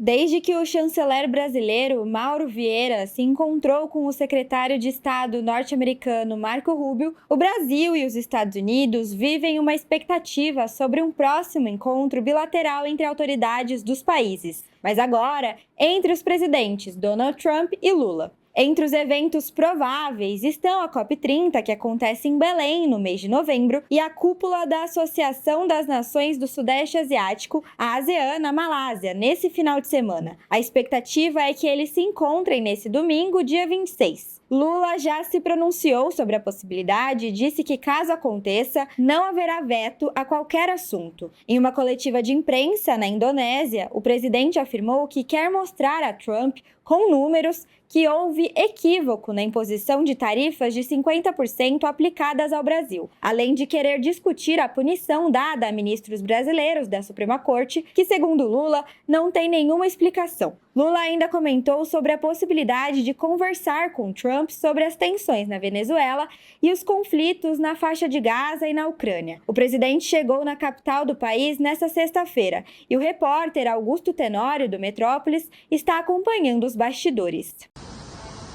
Desde que o chanceler brasileiro Mauro Vieira se encontrou com o secretário de Estado norte-americano Marco Rubio, o Brasil e os Estados Unidos vivem uma expectativa sobre um próximo encontro bilateral entre autoridades dos países, mas agora entre os presidentes Donald Trump e Lula. Entre os eventos prováveis estão a COP30, que acontece em Belém no mês de novembro, e a cúpula da Associação das Nações do Sudeste Asiático, a ASEAN, na Malásia, nesse final de semana. A expectativa é que eles se encontrem nesse domingo, dia 26. Lula já se pronunciou sobre a possibilidade e disse que, caso aconteça, não haverá veto a qualquer assunto. Em uma coletiva de imprensa na Indonésia, o presidente afirmou que quer mostrar a Trump, com números, que houve equívoco na imposição de tarifas de 50% aplicadas ao Brasil, além de querer discutir a punição dada a ministros brasileiros da Suprema Corte, que, segundo Lula, não tem nenhuma explicação. Lula ainda comentou sobre a possibilidade de conversar com Trump sobre as tensões na Venezuela e os conflitos na faixa de Gaza e na Ucrânia. O presidente chegou na capital do país nesta sexta-feira e o repórter Augusto Tenório, do Metrópolis, está acompanhando os bastidores.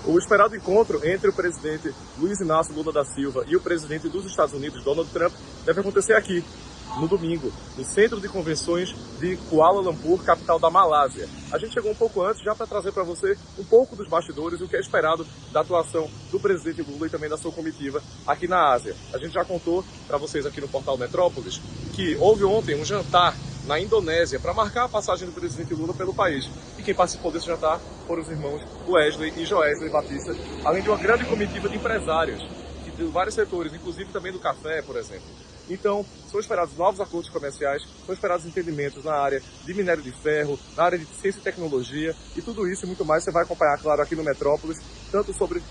O esperado encontro entre o presidente Luiz Inácio Lula da Silva e o presidente dos Estados Unidos, Donald Trump, deve acontecer aqui, no domingo, no Centro de Convenções de Kuala Lumpur, capital da Malásia. A gente chegou um pouco antes já para trazer para você um pouco dos bastidores e o que é esperado da atuação do presidente Lula e também da sua comitiva aqui na Ásia. A gente já contou para vocês aqui no portal Metrópolis que houve ontem um jantar na Indonésia para marcar a passagem do presidente Lula pelo país. E quem participou desse jantar foram os irmãos Wesley e Joesley Batista, além de uma grande comitiva de empresários de vários setores, inclusive também do café, por exemplo. Então, são esperados novos acordos comerciais, são esperados entendimentos na área de minério de ferro, na área de ciência e tecnologia, e tudo isso e muito mais você vai acompanhar, claro, aqui no Metrópolis, tanto sobre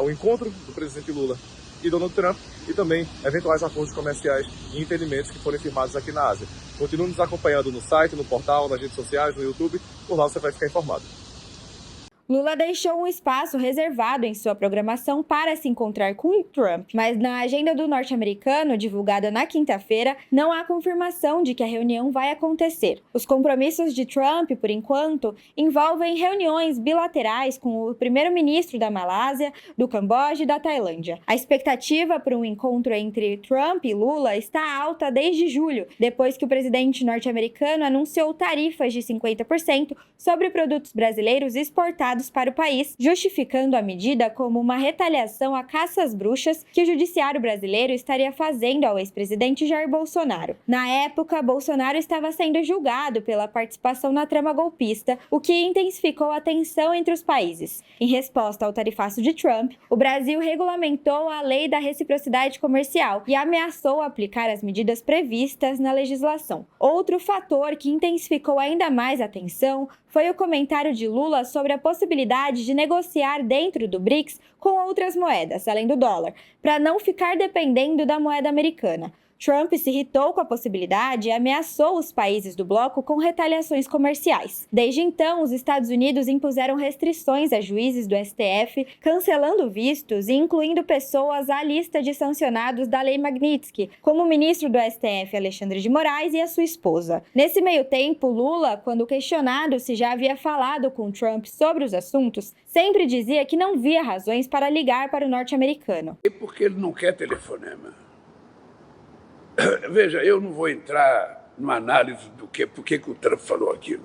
o encontro do presidente Lula e Donald Trump, e também eventuais acordos comerciais e entendimentos que forem firmados aqui na Ásia. Continue nos acompanhando no site, no portal, nas redes sociais, no YouTube, por lá você vai ficar informado. Lula deixou um espaço reservado em sua programação para se encontrar com Trump, mas na agenda do norte-americano, divulgada na quinta-feira, não há confirmação de que a reunião vai acontecer. Os compromissos de Trump, por enquanto, envolvem reuniões bilaterais com o primeiro-ministro da Malásia, do Camboja e da Tailândia. A expectativa por um encontro entre Trump e Lula está alta desde julho, depois que o presidente norte-americano anunciou tarifas de 50% sobre produtos brasileiros exportados para o país, justificando a medida como uma retaliação à caça às bruxas que o judiciário brasileiro estaria fazendo ao ex-presidente Jair Bolsonaro. Na época, Bolsonaro estava sendo julgado pela participação na trama golpista, o que intensificou a tensão entre os países. Em resposta ao tarifaço de Trump, o Brasil regulamentou a lei da reciprocidade comercial e ameaçou aplicar as medidas previstas na legislação. Outro fator que intensificou ainda mais a tensão foi o comentário de Lula sobre a possibilidade de negociar dentro do BRICS com outras moedas, além do dólar, para não ficar dependendo da moeda americana. Trump se irritou com a possibilidade e ameaçou os países do bloco com retaliações comerciais. Desde então, os Estados Unidos impuseram restrições a juízes do STF, cancelando vistos e incluindo pessoas à lista de sancionados da Lei Magnitsky, como o ministro do STF, Alexandre de Moraes, e a sua esposa. Nesse meio tempo, Lula, quando questionado se já havia falado com Trump sobre os assuntos, sempre dizia que não via razões para ligar para o norte-americano. E por que ele não quer telefonema? Veja, eu não vou entrar numa análise do por que o Trump falou aquilo.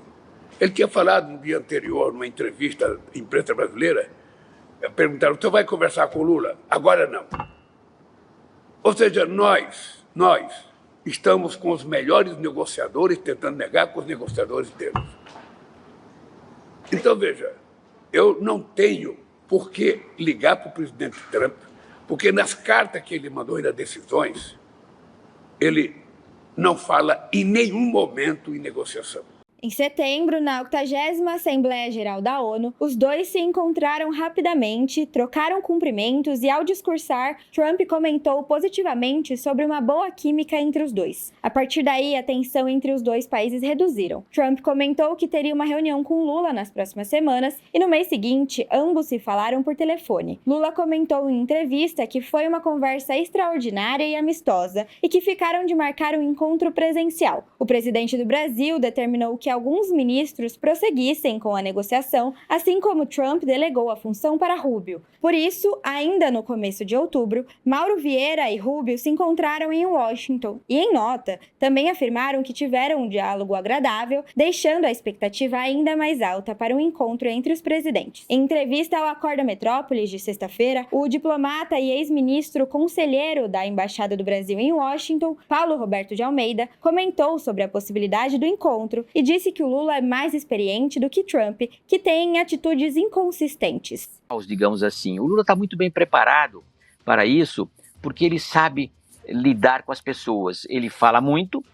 Ele tinha falado no dia anterior, numa entrevista à imprensa brasileira, perguntaram, você vai conversar com o Lula? Agora não. Ou seja, nós estamos com os melhores negociadores, tentando negar com os negociadores deles. Então, veja, eu não tenho por que ligar para o presidente Trump, porque nas cartas que ele mandou e nas decisões, ele não fala em nenhum momento em negociação. Em setembro, na 80ª Assembleia Geral da ONU, os dois se encontraram rapidamente, trocaram cumprimentos e, ao discursar, Trump comentou positivamente sobre uma boa química entre os dois. A partir daí, a tensão entre os dois países reduziram. Trump comentou que teria uma reunião com Lula nas próximas semanas e, no mês seguinte, ambos se falaram por telefone. Lula comentou em entrevista que foi uma conversa extraordinária e amistosa e que ficaram de marcar um encontro presencial. O presidente do Brasil determinou que que alguns ministros prosseguissem com a negociação, assim como Trump delegou a função para Rubio. Por isso, ainda no começo de outubro, Mauro Vieira e Rubio se encontraram em Washington e, em nota, também afirmaram que tiveram um diálogo agradável, deixando a expectativa ainda mais alta para um encontro entre os presidentes. Em entrevista ao Acorda Metrópolis de sexta-feira, o diplomata e ex-ministro conselheiro da Embaixada do Brasil em Washington, Paulo Roberto de Almeida, comentou sobre a possibilidade do encontro e disse que o Lula é mais experiente do que Trump, que tem atitudes inconsistentes. Digamos assim, o Lula está muito bem preparado para isso, porque ele sabe lidar com as pessoas. Ele fala muito,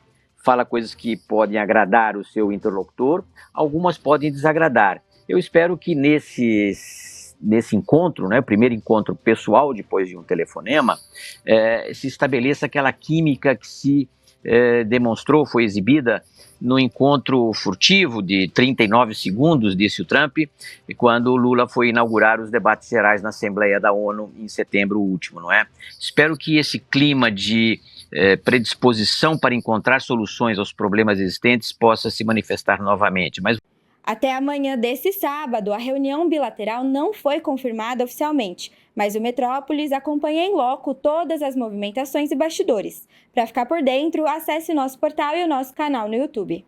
fala coisas que podem agradar o seu interlocutor, algumas podem desagradar. Eu espero que nesse encontro, né, o primeiro encontro pessoal depois de um telefonema, se estabeleça aquela química que se demonstrou, foi exibida no encontro furtivo de 39 segundos, disse o Trump, quando o Lula foi inaugurar os debates gerais na Assembleia da ONU em setembro último, não é? Espero que esse clima de predisposição para encontrar soluções aos problemas existentes possa se manifestar novamente. Até amanhã desse sábado, a reunião bilateral não foi confirmada oficialmente, mas o Metrópolis acompanha em loco todas as movimentações e bastidores. Para ficar por dentro, acesse nosso portal e o nosso canal no YouTube.